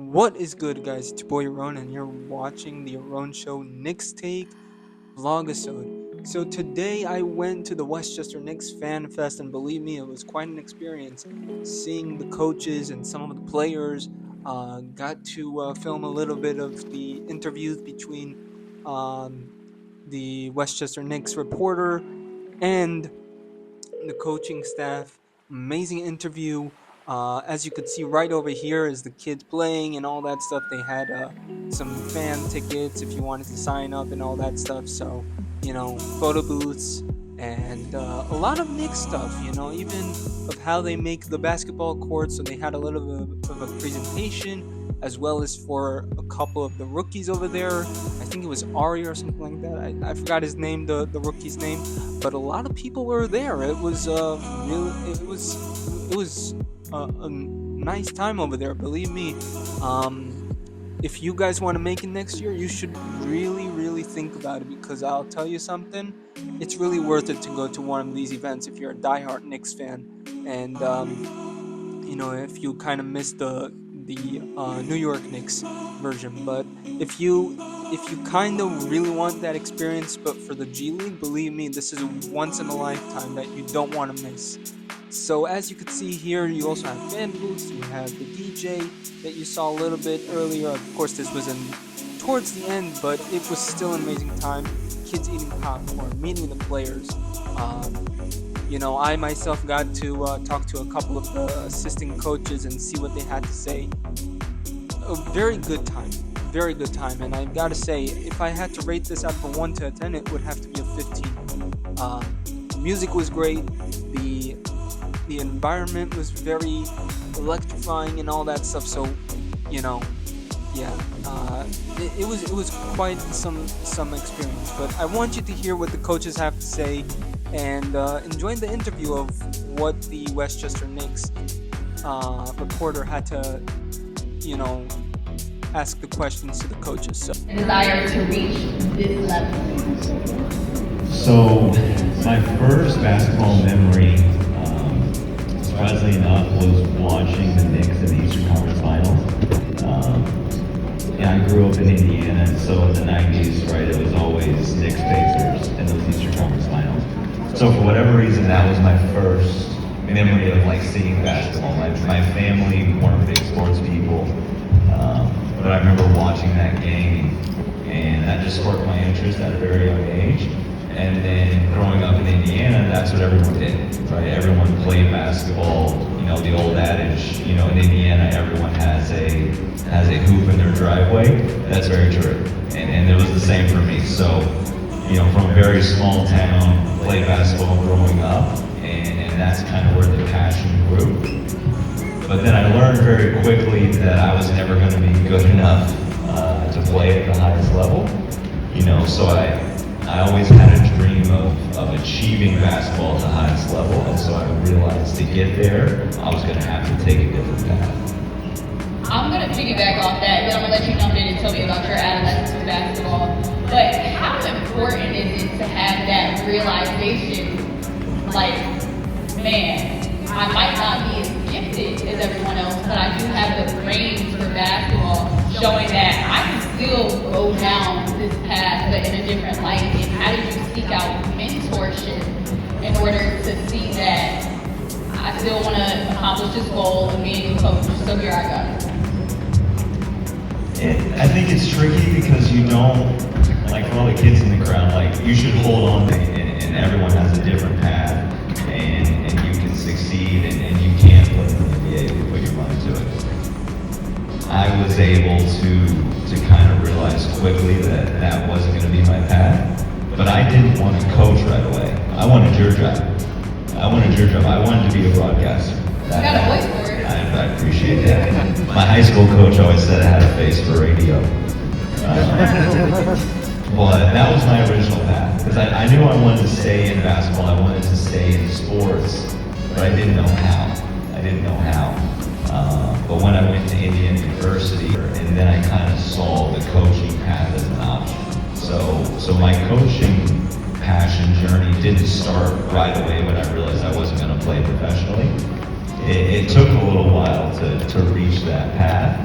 What is good, guys? It's your boy Ron, and you're watching the Ron Show Knicks Take vlogisode. So today I went to the Westchester Knicks Fan Fest, and believe me, it was quite an experience. Seeing the coaches and some of the players, got to film a little bit of the interviews between um, the Westchester Knicks reporter and the coaching staff. Amazing interview. As you could see right over here is the kids playing and all that stuff. They had some fan tickets if you wanted to sign up and all that stuff. So, photo booths and a lot of Knicks stuff, even of how they make the basketball court. So they had a little bit of a presentation as well as for a couple of the rookies over there. I think it was Ari or something like that. I forgot his name, the rookie's name, but a lot of people were there. It was a nice time over there. Believe me. If you guys want to make it next year, you should really think about it, because I'll tell you something. It's really worth it to go to one of these events if you're a diehard Knicks fan, and if you kind of missed the New York Knicks version. But if you kind of really want that experience, but for the G League, believe me, this is a once in a lifetime that you don't want to miss. So as you can see here, you also have fan booths, you have the DJ that you saw a little bit earlier. Of course, this was towards the end, but it was still an amazing time. Kids eating popcorn, meeting the players. I myself got to talk to a couple of the assistant coaches and see what they had to say. A very good time, and I've got to say, if I had to rate this out from 1 to 10, it would have to be a 15. Music was great. The environment was very electrifying and all that stuff. So, it was quite some experience. But I want you to hear what the coaches have to say and enjoy the interview of what the Westchester Knicks reporter had to, ask the questions to the coaches. So, desire to reach this level. So, my first basketball memory, surprisingly enough, was watching the Knicks in the Eastern Conference Finals. I grew up in Indiana, and so in the 90s, right, it was always Knicks Pacers in those Eastern Conference Finals. So for whatever reason, that was my first memory of seeing basketball. My family weren't big sports people, but I remember watching that game, and that just sparked my interest at a very young age. And then growing up in Indiana, that's what everyone did, right? Everyone played basketball. The old adage, in Indiana, everyone has a hoop in their driveway. That's very true. And it was the same for me. So, from a very small town, played basketball growing up, and that's kind of where the passion grew. But then I learned very quickly that I was never going to be good enough to play at the highest level. So I always had a dream of achieving basketball at the highest level, and so I realized to get there, I was going to have to take a different path. I'm going to piggyback off that, but I'm going to let you jump in and tell me about your adolescence with basketball. But how important is it to have that realization, man, I might not be as gifted as everyone else, but I do have the brains for basketball, showing that I can still go down this path, but in a different light. And how did you seek out mentorship in order to see that I still want to accomplish this goal of being a coach? So here I go. I think it's tricky because you don't, for all the kids in the crowd, you should hold on to it, and everyone has a different path, and you can succeed, and you can play in the NBA if you put your mind to it. I was able to kind of realize quickly that wasn't going to be my path, but I didn't want to coach right away. I wanted your job. I wanted to be a broadcaster. You got a voice for it. I appreciate that. My high school coach always said I had a face for radio. But that was my original path, because I knew I wanted to stay in basketball. I wanted to stay in sports, but I didn't know how. But when I went to Indiana University, and then I kind of saw the coaching path as an option. So my coaching passion journey didn't start right away when I realized I wasn't going to play professionally. It took a little while to reach that path,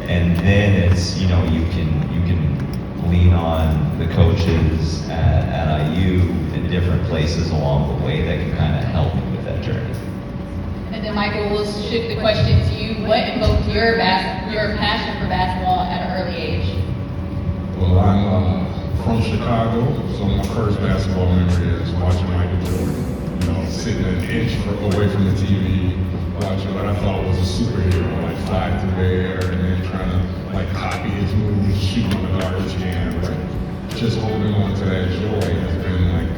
And then it's, you can lean on the coaches at IU in different places along the way that can kind of help you with that journey. And then Michael, we'll shift the question to you. What invoked your passion for basketball at an early age? Well, I'm from Chicago, so my first basketball memory is watching Michael Jordan. Sitting an inch away from the TV, watching what I thought was a superhero, like fly through the air and then trying to like copy his moves, shoot on the garbage can. But just holding on to that joy has been like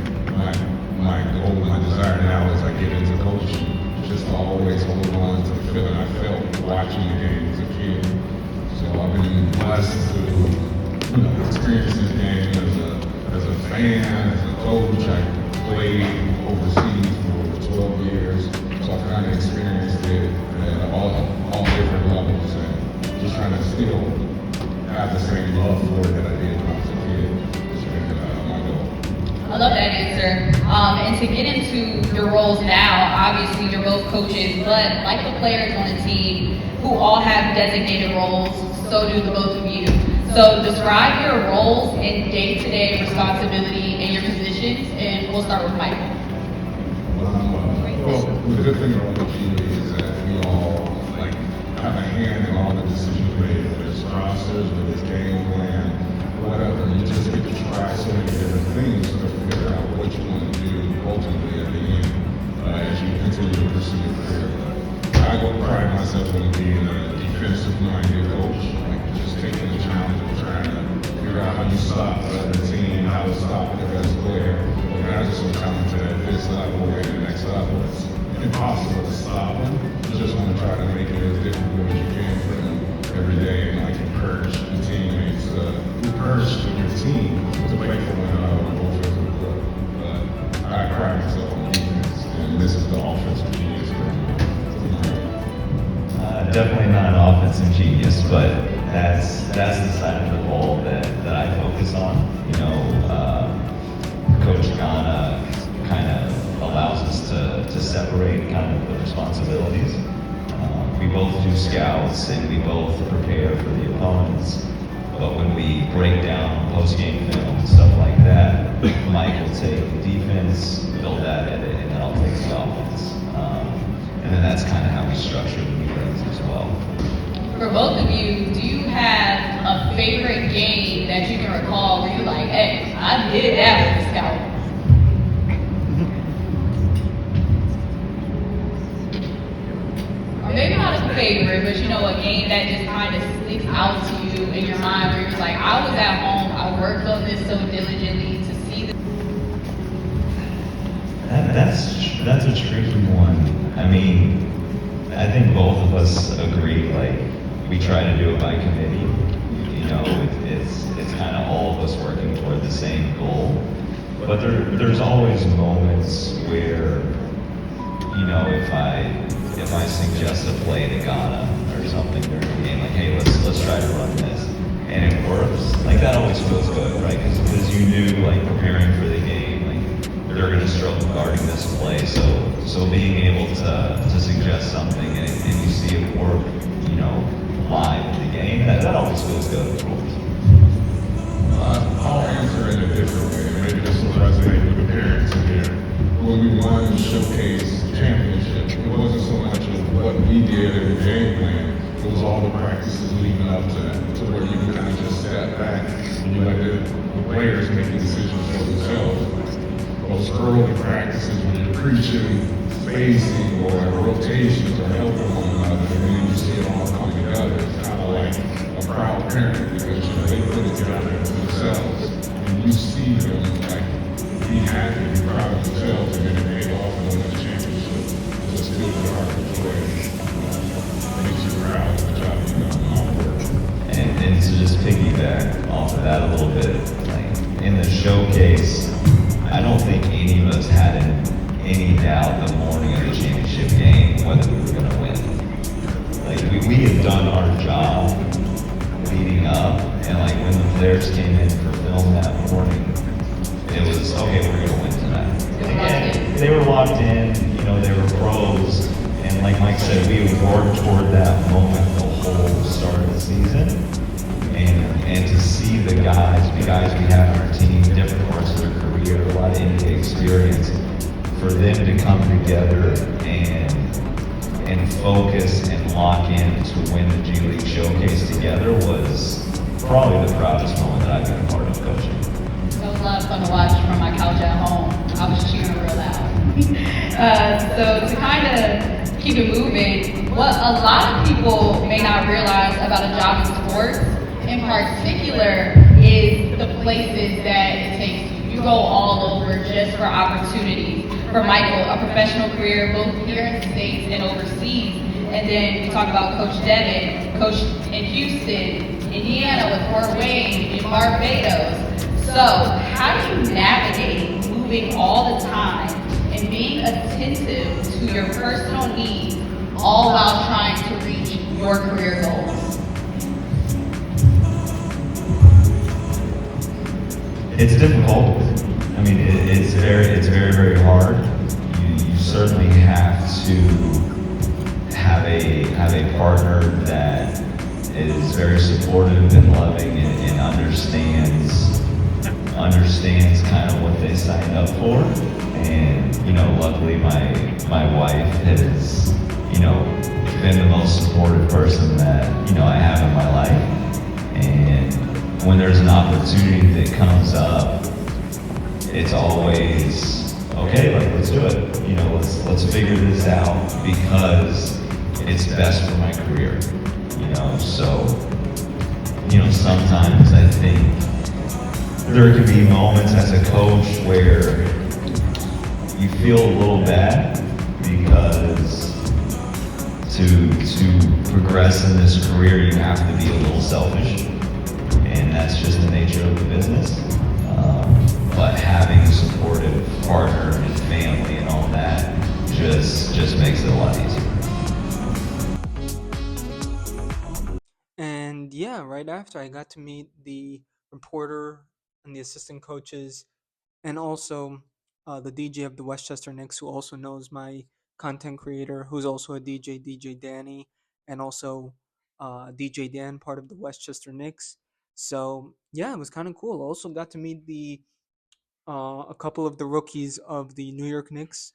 my goal, my desire now as I get into coaching. Just to always hold on to the feeling I felt watching the game as a kid. So I've been blessed to experience this game as a fan, as a coach. I played overseas for 12 years, so I kind of experienced it at all different levels, and just trying to still have the same love for it that I did when I was a kid. That's been my goal. I love that answer. And to get into your roles now, obviously you're both coaches, but like the players on the team who all have designated roles, so do the both of you. So describe your roles and day-to-day responsibility and your positions, and we'll start with Michael. Well, the good thing about the team is that we all have a hand in all the decisions made, whether it's rosters, whether it's game plan, whatever. You just get to try so many different things to figure out what you want to do ultimately at the end as you continue to pursue your career. I go pride myself on being a defensive-minded coach, just taking the challenge of trying to figure out how you stop the other team, how to stop the best player. Guys are so talented at this level and the next level. It's impossible to stop them. You just want to try to make it as difficult as you can for them every day and encourage the teammates, encourage your team to play for one another on both ends of the court. But I pride myself on defense, and this is the offensive genius for me. Definitely not an offensive genius, but that's the side of the ball that I focus on. Coach Ghana kind of allows us to separate kind of the responsibilities. We both do scouts and we both prepare for the opponents. But when we break down post-game film and stuff like that, Mike will take the defense, build that edit, and then I'll take the offense. And then that's kind of how we structure the meetings as well. For both of you, do you have a favorite game that you can recall where you're like, hey, I did that with the scout? Or maybe not a favorite, but a game that just kind of sticks out to you in your mind where you're like, I was at home, I worked on this so diligently to see this. That's a tricky one. I mean, I think both of us agree, we try to do it by committee. It's kind of all of us working toward the same goal. But there's always moments where, if I suggest a play to Ghana or something during the game, hey, let's try to run this, and it works, that always feels good, right? Because you knew, preparing for the game, they're going to struggle guarding this play, so being able to suggest something and you see it work, live in the game, that always feels good, of course. I'll answer in a different way. Maybe this will resonate with the parents in here. When we won the showcase championship, it wasn't so much of what we did in the game plan. It was all the practices leading up to that, to where you can kind of just step back and you let the players make the decisions for themselves. Those early practices when you're preaching spacing or rotations or helping one another, and then you see it all come together. It's kind of like a proud parent because they put it together themselves, and you see them be happy and proud of themselves, and then they go off and win the championship. It's just feels the heart of joy. Makes you proud of the job you've done and all the work. And to just piggyback off of that a little bit, in the showcase, I don't think any of us had any doubt the morning of the championship game whether we were going to win. We had done our job leading up, and when the players came in for film that morning, it was, okay, we're going to win tonight. Again, they were locked in, they were pros, and like Mike said, we had worked toward that moment the whole start of the season, and to see the guys we have on our team, different parts of their career, a lot of NBA experience, for them to come together and focus and lock in to win the G League Showcase together was probably the proudest moment that I've been a part of coaching. It was a lot of fun to watch from my couch at home. I was cheering real loud. So to kind of keep it moving, what a lot of people may not realize about a job in sports, in particular, is the places that it takes you. You go all over just for opportunities. For Michael, a professional career both here in the States and overseas. And then we talk about Coach Devin, Coach in Houston, Indiana with Fort Wayne, in Barbados. So how do you navigate moving all the time and being attentive to your personal needs, all while trying to reach your career goals? It's difficult. I mean, it's very hard. You certainly have to have a partner that is very supportive and loving and understands kind of what they signed up for. And luckily my wife has been the most supportive person that I have in my life. And when there's an opportunity that comes up, it's always okay. Like, let's do it. Let's figure this out because it's best for my career. So sometimes I think there can be moments as a coach where you feel a little bad because to progress in this career you have to be a little selfish, and that's just the nature of the business. But having a supportive partner and family and all that just makes it a lot easier. And yeah, right after I got to meet the reporter and the assistant coaches, and also the DJ of the Westchester Knicks, who also knows my content creator, who's also a DJ, DJ Danny, and also DJ Dan, part of the Westchester Knicks. So yeah, it was kind of cool. Also got to meet the a couple of the rookies of the New York Knicks,